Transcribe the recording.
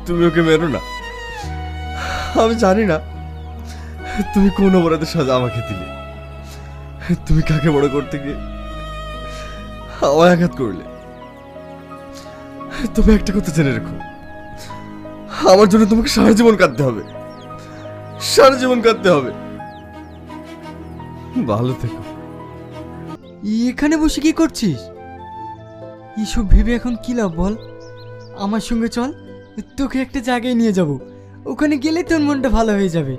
তুমি ওকে মেরো না। আমি জানি না তুমি কোন অপরাধের সাজা আমাকে দিলে। তুমি কাকে বড় করতে গিয়ে আমায় আঘাত করলে। তবে একটা কথা জেনে রেখো, আমার জন্য তোমাকে সারা জীবন কাঁদতে হবে, সারা জীবন কাঁদতে হবে। ভালো থেকো। এখানে বসে কি করছিস? এসব ভেবে এখন কি লাভ বল? আমার সঙ্গে চল, তোকে একটা জায়গায় নিয়ে যাব। ওখানে গেলে তোর মনটা ভালো হয়ে যাবে।